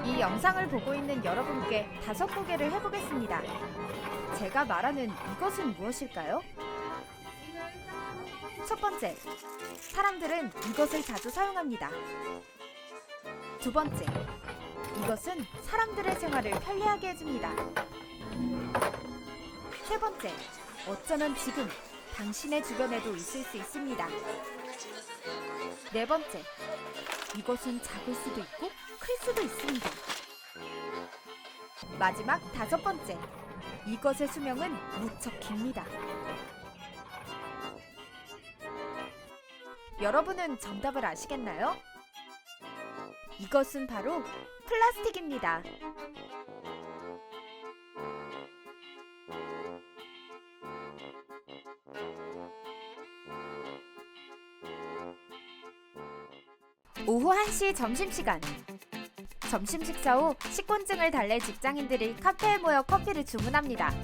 이 영상을 보고 있는 여러분께 5개를 해보겠습니다. 제가 말하는 이것은 무엇일까요? 첫 번째, 사람들은 이것을 자주 사용합니다. 두 번째, 이것은 사람들의 생활을 편리하게 해줍니다. 세 번째, 어쩌면 지금 당신의 주변에도 있을 수 있습니다. 네 번째, 이것은 작을 수도 있고 클 수도 있습니다. 마지막 5번째, 이것의 수명은 무척 깁니다. 여러분은 정답을 아시겠나요? 이것은 바로 플라스틱입니다. 오후 1시 점심시간. 점심 식사 후 식곤증을 달랠 직장인들이 카페에 모여 커피를 주문합니다.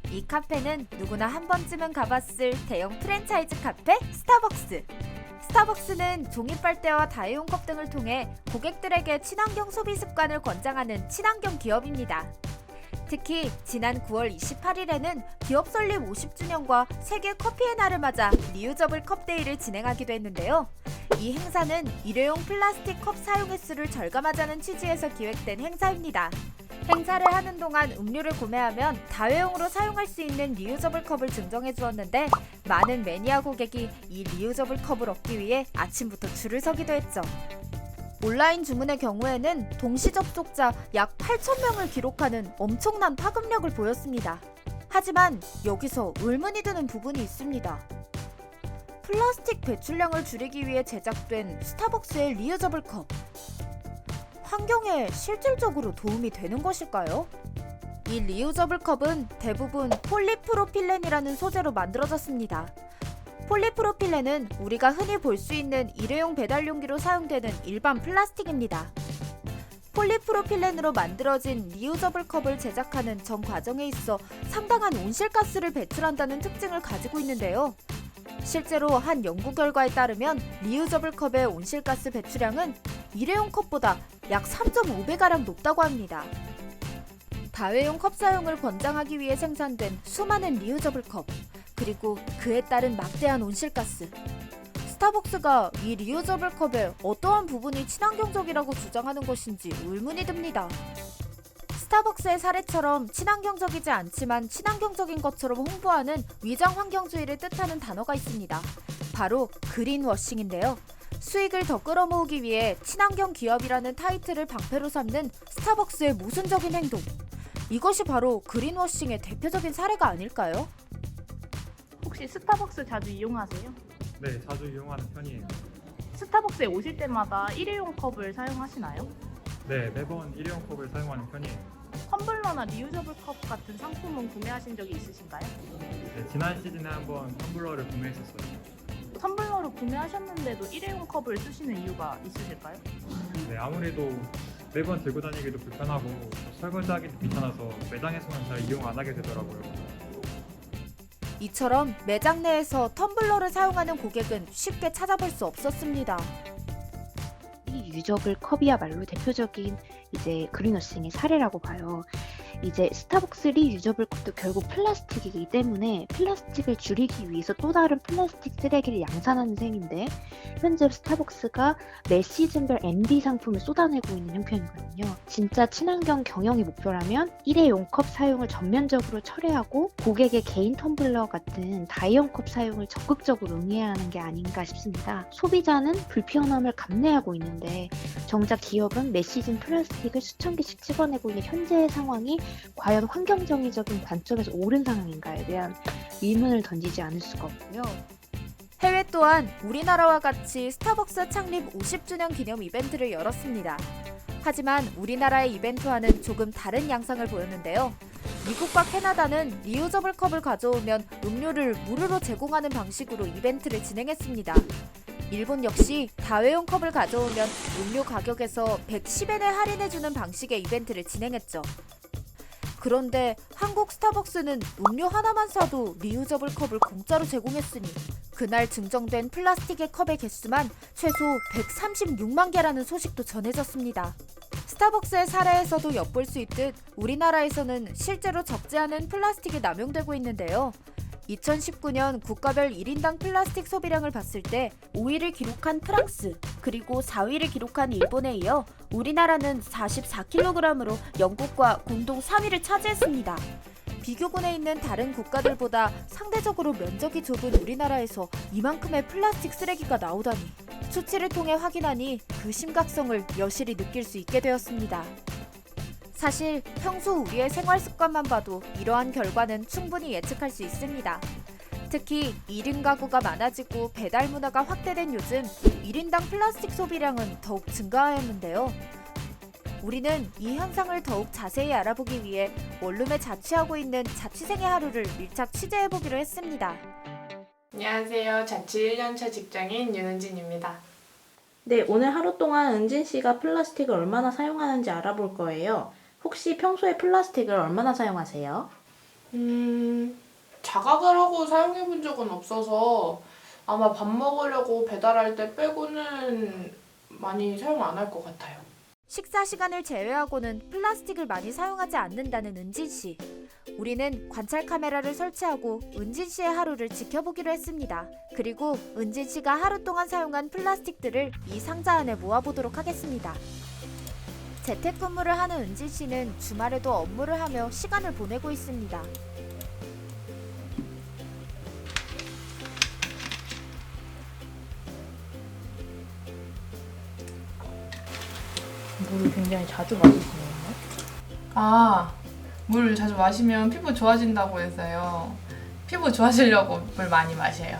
이 카페는 누구나 한 번쯤은 가봤을 대형 프랜차이즈 카페 스타벅스. 스타벅스는 종이 빨대와 다회용 컵 등을 통해 고객들에게 친환경 소비 습관을 권장하는 친환경 기업입니다. 특히 지난 9월 28일에는 기업 설립 50주년과 세계 커피의 날을 맞아 리유저블 컵 데이를 진행하기도 했는데요. 이 행사는 일회용 플라스틱 컵 사용 횟수를 절감하자는 취지에서 기획된 행사입니다. 행사를 하는 동안 음료를 구매하면 다회용으로 사용할 수 있는 리유저블 컵을 증정해 주었는데 많은 매니아 고객이 이 리유저블 컵을 얻기 위해 아침부터 줄을 서기도 했죠. 온라인 주문의 경우에는 동시 접속자 약 8,000명을 기록하는 엄청난 파급력을 보였습니다. 하지만 여기서 의문이 드는 부분이 있습니다. 플라스틱 배출량을 줄이기 위해 제작된 스타벅스의 리유저블 컵. 환경에 실질적으로 도움이 되는 것일까요? 이 리유저블 컵은 대부분 폴리프로필렌이라는 소재로 만들어졌습니다. 폴리프로필렌은 우리가 흔히 볼 수 있는 일회용 배달 용기로 사용되는 일반 플라스틱입니다. 폴리프로필렌으로 만들어진 리유저블 컵을 제작하는 전 과정에 있어 상당한 온실가스를 배출한다는 특징을 가지고 있는데요. 실제로 한 연구 결과에 따르면 리유저블 컵의 온실가스 배출량은 일회용 컵보다 약 3.5배가량 높다고 합니다. 다회용 컵 사용을 권장하기 위해 생산된 수많은 리유저블 컵, 그리고 그에 따른 막대한 온실가스. 스타벅스가 이 리유저블 컵의 어떠한 부분이 친환경적이라고 주장하는 것인지 의문이 듭니다. 스타벅스의 사례처럼 친환경적이지 않지만 친환경적인 것처럼 홍보하는 위장 환경주의를 뜻하는 단어가 있습니다. 바로 그린워싱인데요. 수익을 더 끌어모으기 위해 친환경 기업이라는 타이틀을 방패로 삼는 스타벅스의 모순적인 행동. 이것이 바로 그린워싱의 대표적인 사례가 아닐까요? 혹시 스타벅스 자주 이용하세요? 네, 자주 이용하는 편이에요. 스타벅스에 오실 때마다 일회용 컵을 사용하시나요? 네, 매번 일회용 컵을 사용하는 편이에요. 텀블러나 리유저블 컵 같은 상품은 구매하신 적이 있으신가요? 네, 지난 시즌에 한번 텀블러를 구매했었어요. 텀블러를 구매하셨는데도 일회용 컵을 쓰시는 이유가 있으실까요? 네, 아무래도 매번 들고 다니기도 불편하고 설거지하기도 귀찮아서 매장에서는 잘 이용 안 하게 되더라고요. 이처럼 매장 내에서 텀블러를 사용하는 고객은 쉽게 찾아볼 수 없었습니다. 이 유저블 컵이야말로 대표적인 이제 그린워싱의 사례라고 봐요. 이제 스타벅스 리유저블 컵도 결국 플라스틱이기 때문에 플라스틱을 줄이기 위해서 또 다른 플라스틱 쓰레기를 양산하는 셈인데 현재 스타벅스가 매 시즌별 MD 상품을 쏟아내고 있는 형편이거든요. 진짜 친환경 경영이 목표라면 일회용 컵 사용을 전면적으로 철회하고 고객의 개인 텀블러 같은 다이용 컵 사용을 적극적으로 응해야 하는 게 아닌가 싶습니다. 소비자는 불편함을 감내하고 있는데 정작 기업은 매 시즌 플라스틱을 수천 개씩 찍어내고 있는 현재의 상황이 과연 환경정의적인 관점에서 옳은 상황인가에 대한 의문을 던지지 않을 수가 없고요. 해외 또한 우리나라와 같이 스타벅스 창립 50주년 기념 이벤트를 열었습니다. 하지만 우리나라의 이벤트와는 조금 다른 양상을 보였는데요. 미국과 캐나다는 리유저블 컵을 가져오면 음료를 무료로 제공하는 방식으로 이벤트를 진행했습니다. 일본 역시 다회용 컵을 가져오면 음료 가격에서 110엔을 할인해주는 방식의 이벤트를 진행했죠. 그런데 한국 스타벅스는 음료 하나만 사도 리유저블 컵을 공짜로 제공했으니 그날 증정된 플라스틱의 컵의 개수만 최소 136만 개라는 소식도 전해졌습니다. 스타벅스의 사례에서도 엿볼 수 있듯 우리나라에서는 실제로 적지 않은 플라스틱이 남용되고 있는데요. 2019년 국가별 1인당 플라스틱 소비량을 봤을 때 5위를 기록한 프랑스, 그리고 4위를 기록한 일본에 이어 우리나라는 44kg으로 영국과 공동 3위를 차지했습니다. 비교군에 있는 다른 국가들보다 상대적으로 면적이 좁은 우리나라에서 이만큼의 플라스틱 쓰레기가 나오다니, 수치를 통해 확인하니 그 심각성을 여실히 느낄 수 있게 되었습니다. 사실 평소 우리의 생활 습관만 봐도 이러한 결과는 충분히 예측할 수 있습니다. 특히 1인 가구가 많아지고 배달 문화가 확대된 요즘 1인당 플라스틱 소비량은 더욱 증가하였는데요. 우리는 이 현상을 더욱 자세히 알아보기 위해 원룸에 자취하고 있는 자취생의 하루를 밀착 취재해보기로 했습니다. 안녕하세요. 자취 1년차 직장인 윤은진입니다. 네, 오늘 하루 동안 은진 씨가 플라스틱을 얼마나 사용하는지 알아볼 거예요. 혹시 평소에 플라스틱을 얼마나 사용하세요? 자각을 하고 사용해 본 적은 없어서 아마 밥 먹으려고 배달할 때 빼고는 많이 사용 안 할 것 같아요. 식사 시간을 제외하고는 플라스틱을 많이 사용하지 않는다는 은진 씨. 우리는 관찰 카메라를 설치하고 은진 씨의 하루를 지켜보기로 했습니다. 그리고 은진 씨가 하루 동안 사용한 플라스틱들을 이 상자 안에 모아보도록 하겠습니다. 재택근무를 하는 은진 씨는 주말에도 업무를 하며 시간을 보내고 있습니다. 물을 굉장히 자주 마시시네요. 물 자주 마시면 피부 좋아진다고 해서요. 피부 좋아지려고 물 많이 마셔요.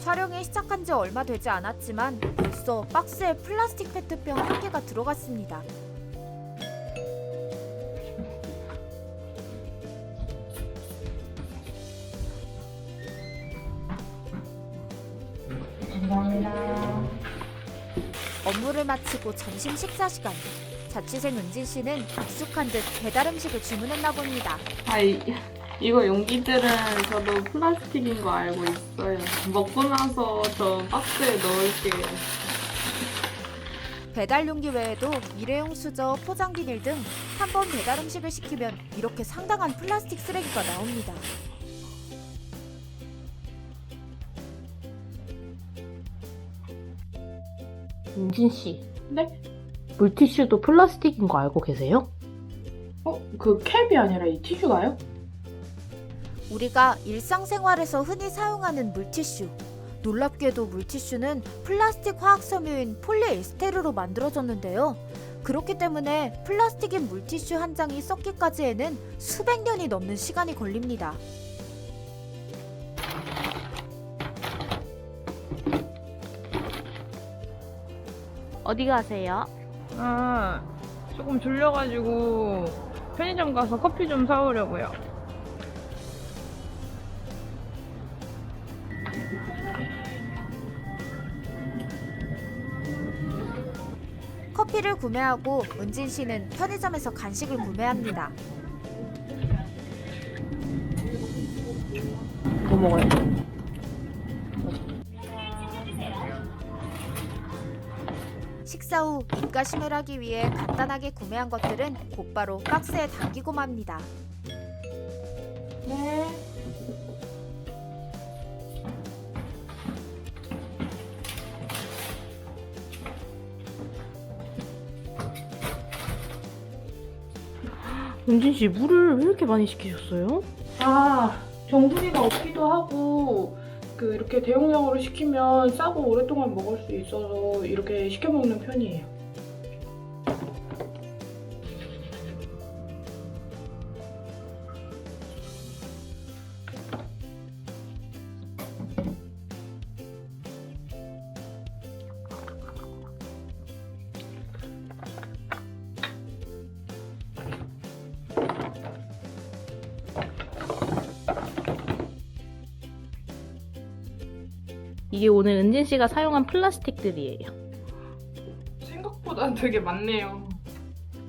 촬영이 시작한 지 얼마 되지 않았지만 벌써 박스에 플라스틱 페트병 1개가 들어갔습니다. 감사합니다. 업무를 마치고 점심 식사 시간. 자취생 은진 씨는 익숙한 듯 배달 음식을 주문했나 봅니다. 이거 용기들은 저도 플라스틱인 거 알고 있어요. 먹고 나서 저 박스에 넣을게요. 배달 용기 외에도 일회용 수저, 포장 비닐 등 한 번 배달 음식을 시키면 이렇게 상당한 플라스틱 쓰레기가 나옵니다. 은진 씨. 네? 물티슈도 플라스틱인 거 알고 계세요? 그 캡이 아니라 이 티슈가요? 우리가 일상생활에서 흔히 사용하는 물티슈. 놀랍게도 물티슈는 플라스틱 화학 섬유인 폴리에스테르로 만들어졌는데요. 그렇기 때문에 플라스틱인 물티슈 한 장이 썩기까지에는 수백 년이 넘는 시간이 걸립니다. 어디 가세요? 조금 졸려가지고 편의점 가서 커피 좀 사오려고요. 커피를 구매하고 은진 씨는 편의점에서 간식을 구매합니다. 뭐 먹어요? 식사 후 입가심을 하기 위해 간단하게 구매한 것들은 곧바로 박스에 담기고 맙니다. 네. 은진 씨, 물을 왜 이렇게 많이 시키셨어요? 정수기가 없기도 하고 이렇게 대용량으로 시키면 싸고 오랫동안 먹을 수 있어서 이렇게 시켜 먹는 편이에요. 이게 오늘 은진 씨가 사용한 플라스틱들이에요. 생각보다 되게 많네요.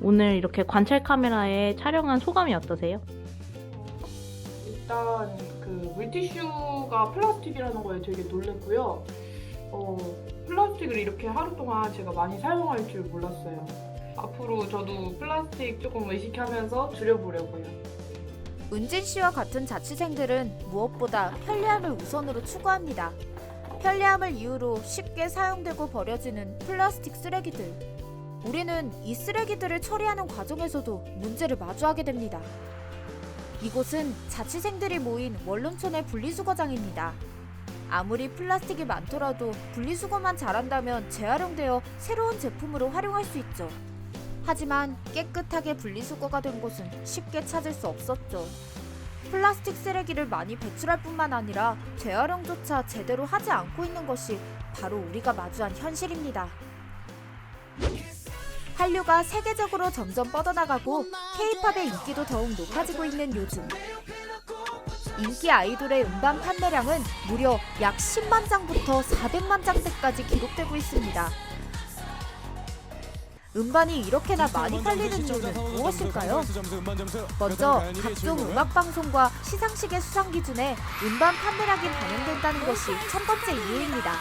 오늘 이렇게 관찰 카메라에 촬영한 소감이 어떠세요? 일단 물티슈가 플라스틱이라는 거에 되게 놀랐고요. 플라스틱을 이렇게 하루 동안 제가 많이 사용할 줄 몰랐어요. 앞으로 저도 플라스틱 조금 의식하면서 줄여보려고요. 은진 씨와 같은 자취생들은 무엇보다 편리함을 우선으로 추구합니다. 편리함을 이유로 쉽게 사용되고 버려지는 플라스틱 쓰레기들. 우리는 이 쓰레기들을 처리하는 과정에서도 문제를 마주하게 됩니다. 이곳은 자취생들이 모인 원룸촌의 분리수거장입니다. 아무리 플라스틱이 많더라도 분리수거만 잘한다면 재활용되어 새로운 제품으로 활용할 수 있죠. 하지만 깨끗하게 분리수거가 된 곳은 쉽게 찾을 수 없었죠. 플라스틱 쓰레기를 많이 배출할 뿐만 아니라 재활용조차 제대로 하지 않고 있는 것이 바로 우리가 마주한 현실입니다. 한류가 세계적으로 점점 뻗어나가고 K-팝의 인기도 더욱 높아지고 있는 요즘. 인기 아이돌의 음반 판매량은 무려 약 10만 장부터 400만 장대까지 기록되고 있습니다. 음반이 이렇게나 많이 팔리는 이유는 무엇일까요? 먼저 각종 음악방송과 시상식의 수상 기준에 음반 판매량이 반영된다는 것이 첫 번째 이유입니다.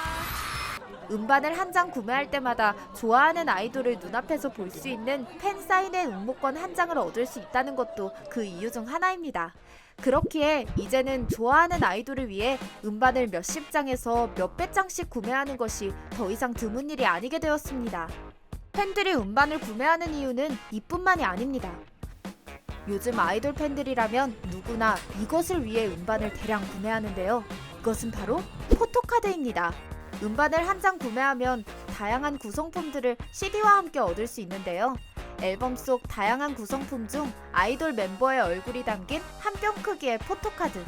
음반을 한 장 구매할 때마다 좋아하는 아이돌을 눈앞에서 볼 수 있는 팬 사인회 응모권 한 장을 얻을 수 있다는 것도 그 이유 중 하나입니다. 그렇기에 이제는 좋아하는 아이돌을 위해 음반을 몇십 장에서 몇백 장씩 구매하는 것이 더 이상 드문 일이 아니게 되었습니다. 팬들이 음반을 구매하는 이유는 이뿐만이 아닙니다. 요즘 아이돌 팬들이라면 누구나 이것을 위해 음반을 대량 구매하는데요. 그것은 바로 포토카드입니다. 음반을 한 장 구매하면 다양한 구성품들을 CD와 함께 얻을 수 있는데요. 앨범 속 다양한 구성품 중 아이돌 멤버의 얼굴이 담긴 한 뼘 크기의 포토카드.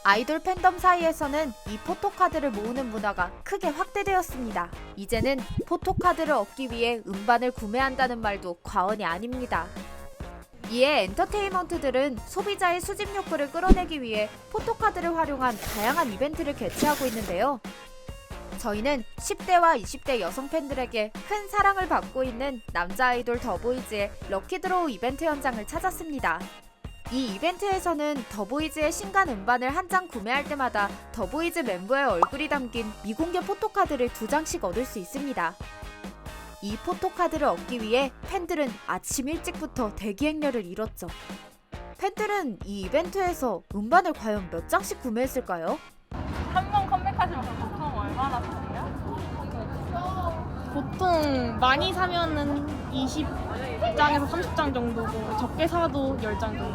아이돌 팬덤 사이에서는 이 포토카드를 모으는 문화가 크게 확대되었습니다. 이제는 포토카드를 얻기 위해 음반을 구매한다는 말도 과언이 아닙니다. 이에 엔터테인먼트들은 소비자의 수집 욕구를 끌어내기 위해 포토카드를 활용한 다양한 이벤트를 개최하고 있는데요. 저희는 10대와 20대 여성 팬들에게 큰 사랑을 받고 있는 남자 아이돌 더보이즈의 럭키드로우 이벤트 현장을 찾았습니다. 이 이벤트에서는 더보이즈의 신간 음반을 한 장 구매할 때마다 더보이즈 멤버의 얼굴이 담긴 미공개 포토카드를 2장씩 얻을 수 있습니다. 이 포토카드를 얻기 위해 팬들은 아침 일찍부터 대기 행렬을 이뤘죠. 팬들은 이 이벤트에서 음반을 과연 몇 장씩 구매했을까요? 한 번 컴백하시면 보통 얼마나 사세요? 보통 많이 사면은 20장에서 30장 정도고 적게 사도 10장 정도.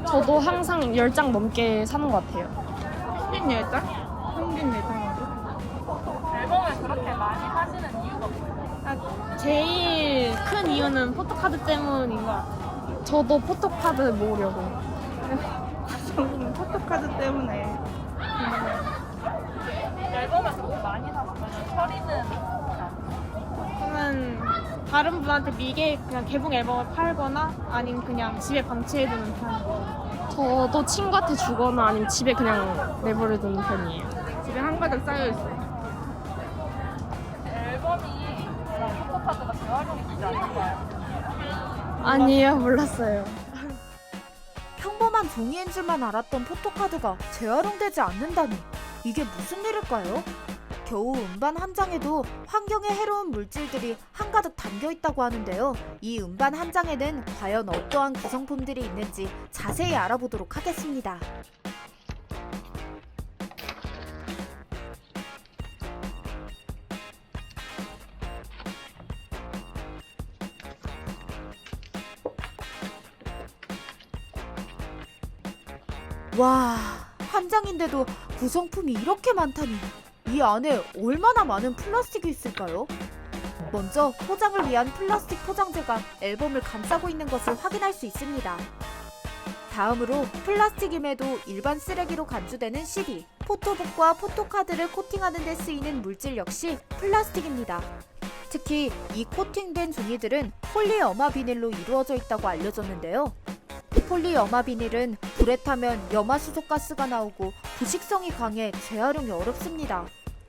저도 항상 10장 넘게 사는 것 같아요. 평균 예장? 평균 예장으로? 앨범을 그렇게 많이 사시는 이유가 뭐예요? 제일 큰 이유는 포토카드 때문인 것 같아요. 저도 포토카드 모으려고. 저는 포토카드 때문에. 앨범을 그렇게 많이 샀으면 처리는 저는 다른 분한테 미개 그냥 개봉 앨범을 팔거나 아니면 그냥 집에 방치해두는 편. 저도 친구한테 주거나 아니면 집에 그냥 내버려두는 편이에요. 집에 한 가득 쌓여있어요. 앨범이 포토카드가 재활용이 되지 않을까요? 아니에요, 몰랐어요. 평범한 종이인 줄만 알았던 포토카드가 재활용되지 않는다니 이게 무슨 일일까요? 겨우 음반 한 장에도 환경에 해로운 물질들이 한가득 담겨 있다고 하는데요. 이 음반 한 장에는 과연 어떠한 구성품들이 있는지 자세히 알아보도록 하겠습니다. 와, 한 장인데도 구성품이 이렇게 많다니 이 안에 얼마나 많은 플라스틱이 있을까요? 먼저 포장을 위한 플라스틱 포장재가 앨범을 감싸고 있는 것을 확인할 수 있습니다. 다음으로 플라스틱임에도 일반 쓰레기로 간주되는 CD, 포토북과 포토카드를 코팅하는 데 쓰이는 물질 역시 플라스틱입니다. 특히 이 코팅된 종이들은 폴리염화 비닐로 이루어져 있다고 알려졌는데요. 폴리염화 비닐은 불에 타면 염화수소가스가 나오고 부식성이 강해 재활용이 어렵습니다.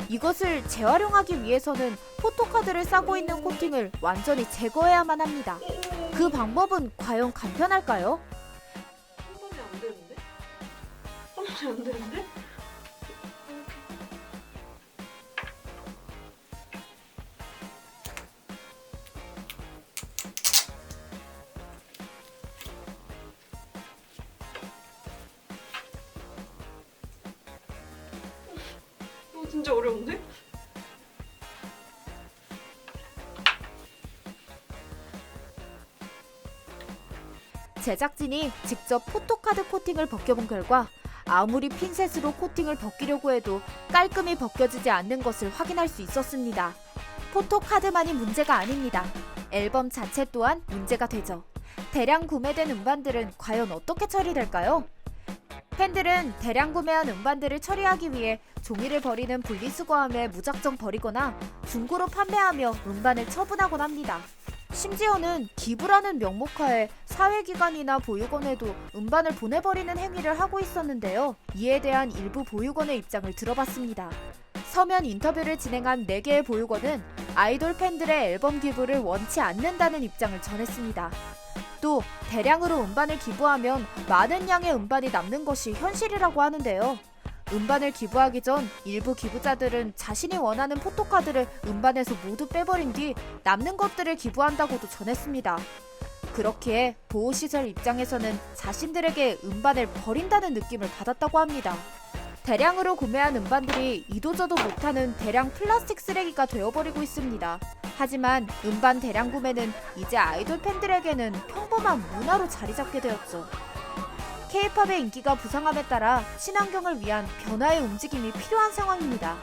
이것을 재활용하기 위해서는 포토카드를 싸고 있는 코팅을 완전히 제거해야만 합니다. 그 방법은 과연 간편할까요? 한 번에 안 되는데? 진짜 어려운데? 제작진이 직접 포토카드 코팅을 벗겨본 결과 아무리 핀셋으로 코팅을 벗기려고 해도 깔끔히 벗겨지지 않는 것을 확인할 수 있었습니다. 포토카드만이 문제가 아닙니다. 앨범 자체 또한 문제가 되죠. 대량 구매된 음반들은 과연 어떻게 처리될까요? 팬들은 대량 구매한 음반들을 처리하기 위해 종이를 버리는 분리수거함에 무작정 버리거나 중고로 판매하며 음반을 처분하곤 합니다. 심지어는 기부라는 명목하에 사회기관이나 보육원에도 음반을 보내버리는 행위를 하고 있었는데요. 이에 대한 일부 보육원의 입장을 들어봤습니다. 서면 인터뷰를 진행한 4개의 보육원은 아이돌 팬들의 앨범 기부를 원치 않는다는 입장을 전했습니다. 또 대량으로 음반을 기부하면 많은 양의 음반이 남는 것이 현실이라고 하는데요. 음반을 기부하기 전 일부 기부자들은 자신이 원하는 포토카드를 음반에서 모두 빼버린 뒤 남는 것들을 기부한다고도 전했습니다. 그렇기에 보호시설 입장에서는 자신들에게 음반을 버린다는 느낌을 받았다고 합니다. 대량으로 구매한 음반들이 이도저도 못하는 대량 플라스틱 쓰레기가 되어버리고 있습니다. 하지만 음반 대량 구매는 이제 아이돌 팬들에게는 평범한 문화로 자리 잡게 되었죠. K-팝의 인기가 부상함에 따라 친환경을 위한 변화의 움직임이 필요한 상황입니다.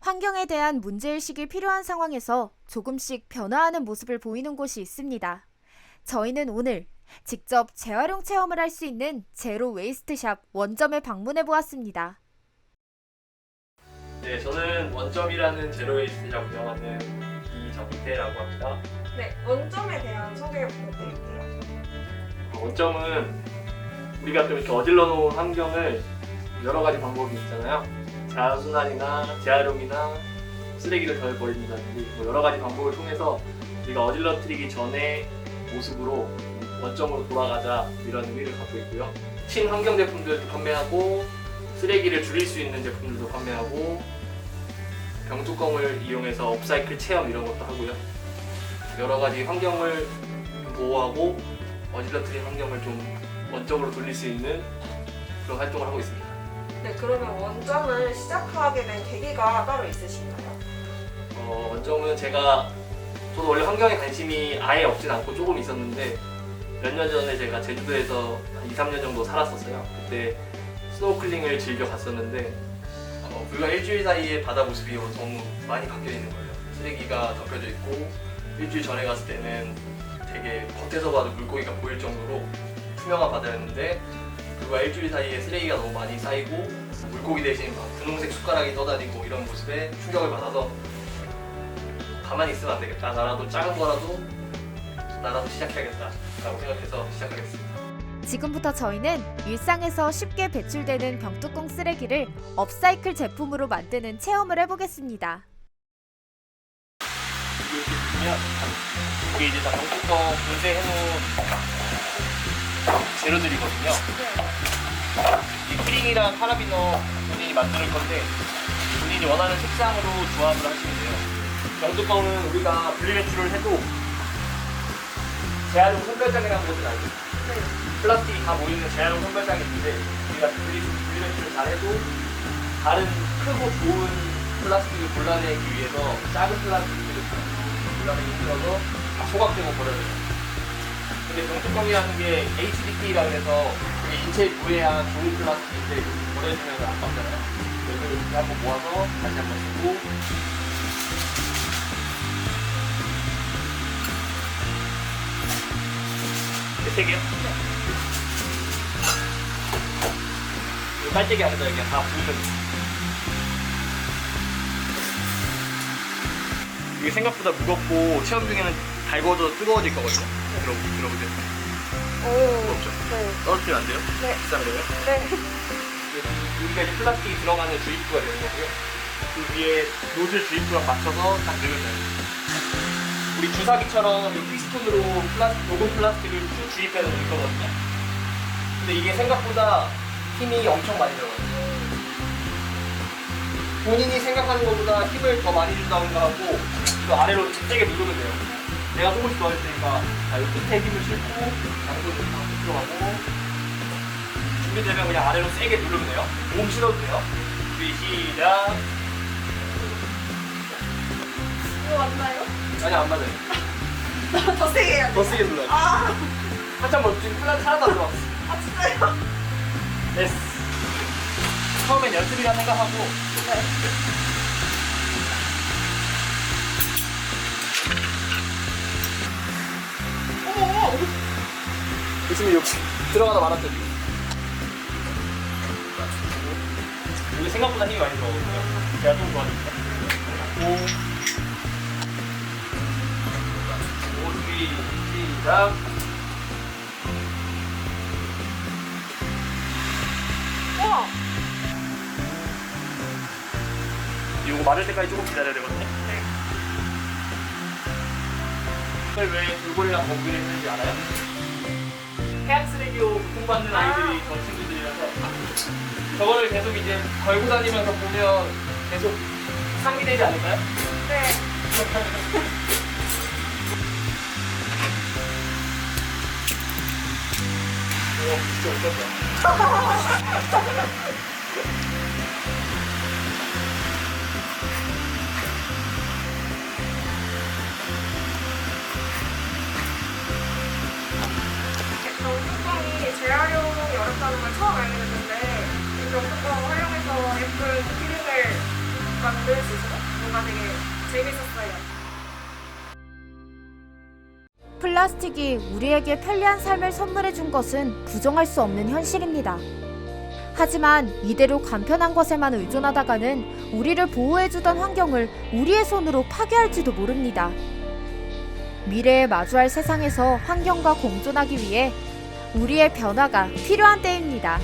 환경에 대한 문제의식이 필요한 상황에서 조금씩 변화하는 모습을 보이는 곳이 있습니다. 저희는 오늘 직접 재활용 체험을 할 수 있는 제로 웨이스트샵 원점에 방문해 보았습니다. 네, 저는 원점이라는 제로웨이스트샵 운영하는 이정태라고 합니다. 네, 원점에 대한 소개 부탁드릴게요. 원점은 우리가 좀 이렇게 어질러 놓은 환경을 여러 가지 방법이 있잖아요. 자연순환이나 재활용이나 쓰레기를 덜 버린다든지 뭐 여러 가지 방법을 통해서 우리가 어질러뜨리기 전의 모습으로 원점으로 돌아가자 이런 의미를 갖고 있고요. 친환경 제품들도 판매하고 쓰레기를 줄일 수 있는 제품들도 판매하고 병뚜껑을 이용해서 업사이클 체험 이런 것도 하고요. 여러 가지 환경을 보호하고 어질러뜨린 환경을 좀 원점으로 돌릴 수 있는 그런 활동을 하고 있습니다. 네, 그러면 원점을 시작하게 된 계기가 따로 있으신가요? 원점은 저도 원래 환경에 관심이 아예 없진 않고 조금 있었는데 몇 년 전에 제가 제주도에서 한 2, 3년 정도 살았었어요. 그때 스노클링을 즐겨 갔었는데 불과 일주일 사이에 바다 모습이 너무 많이 바뀌어 있는 거예요. 쓰레기가 덮여져 있고 일주일 전에 갔을 때는 되게 겉에서 봐도 물고기가 보일 정도로 투명한 바다였는데 불과 일주일 사이에 쓰레기가 너무 많이 쌓이고 물고기 대신 막 분홍색 숟가락이 떠다니고 이런 모습에 충격을 받아서 가만히 있으면 안 되겠다. 나라도 작은 거라도 나라도 시작해야겠다 라고 생각해서 시작하게 됐습니다. 지금부터 저희는 일상에서 쉽게 배출되는 병뚜껑 쓰레기를 업사이클 제품으로 만드는 체험을 해보겠습니다. 이렇게 보면 이게 이제 다 병뚜껑 분쇄해놓은 재료들이거든요. 이 키링이랑 카라비너 본인이 만들 건데 본인이 원하는 색상으로 조합을 하시면 돼요. 병뚜껑은 우리가 분리배출을 해도 재활용 손별장이라는 것을 알죠? 플라스틱이 다 모이는 재활용 손별장이 있는데 우리가 분리배출을 잘 해도 다른 크고 좋은 플라스틱을 골라내기 위해서 작은 플라스틱을 골라내기 힘들어서 다 소각되고 버려야 돼요. 근데 병뚜껑이라는 게 HDP라고 해서 인체에 무해한 좋은 플라스틱인데 이거 버려주면 안 받잖아요. 그래서 이렇게 한번 모아서 다시 한번 쓰고 세 개요? 네. 이거 빨대기 안에다 그냥 다 부으면 돼요. 이게 생각보다 무겁고 체험 중에는 달궈져 뜨거워질 거거든요. 들어보세요. 무겁죠? 네. 떨어뜨리면 안 돼요? 네. 비싼 거예요? 네. 여기가 이제 플라스틱이 들어가는 주입구가 되는 거고요. 그 위에 노즐 주입구랑 맞춰서 딱 넣으면 돼요. 우리 주사기처럼 이 피스톤으로 녹은 플라스틱을 쭉 주입해서 넣을 거거든요. 근데 이게 생각보다 힘이 엄청 많이 들어가요. 본인이 생각하는 것보다 힘을 더 많이 준다고 생각하고 이거 아래로 세게 누르면 돼요. 내가 조금씩 더 할 테니까 이 끝에 힘을 싣고 양손으로 다 들어가고 준비되면 그냥 아래로 세게 누르면 돼요. 몸 실어도 돼요. 준비 시작. 이거 맞나요? 아니 안 맞아요. 더 세게 해야 돼. 더 세게 눌러요. 아, 한참 뭐 지금 플란 하나도 안 들어왔어. 아 진짜요? 됐어. 처음엔 연습이라 생각하고. 어머, 지금 여기 들어가다 말았더니. 이게 생각보다 힘이 많이 들어가거든요. 제가 좀 도와줄게요. 오, 준비 시작. 우와. 이거 마를 때까지 조금 기다려야 되거든요. 네. 이걸 왜 돌고래랑 거북이를 했는지 알아요? 해양 쓰레기로 고통받는 아이들이 저 친구들이라서 저거를 계속 이제 걸고 다니면서 보면 계속 상기되지 않을까요? 네. 오, 진짜 웃겼다. 병뚜껑이 재활용이 어렵다는 걸 처음 알게 됐는데 이 병뚜껑을 활용해서 예쁜 키링을 만들 수 있어서 뭔가 되게 재밌었어요. 플라스틱이 우리에게 편리한 삶을 선물해 준 것은 부정할 수 없는 현실입니다. 하지만 이대로 간편한 것에만 의존하다가는 우리를 보호해주던 환경을 우리의 손으로 파괴할지도 모릅니다. 미래에 마주할 세상에서 환경과 공존하기 위해 우리의 변화가 필요한 때입니다.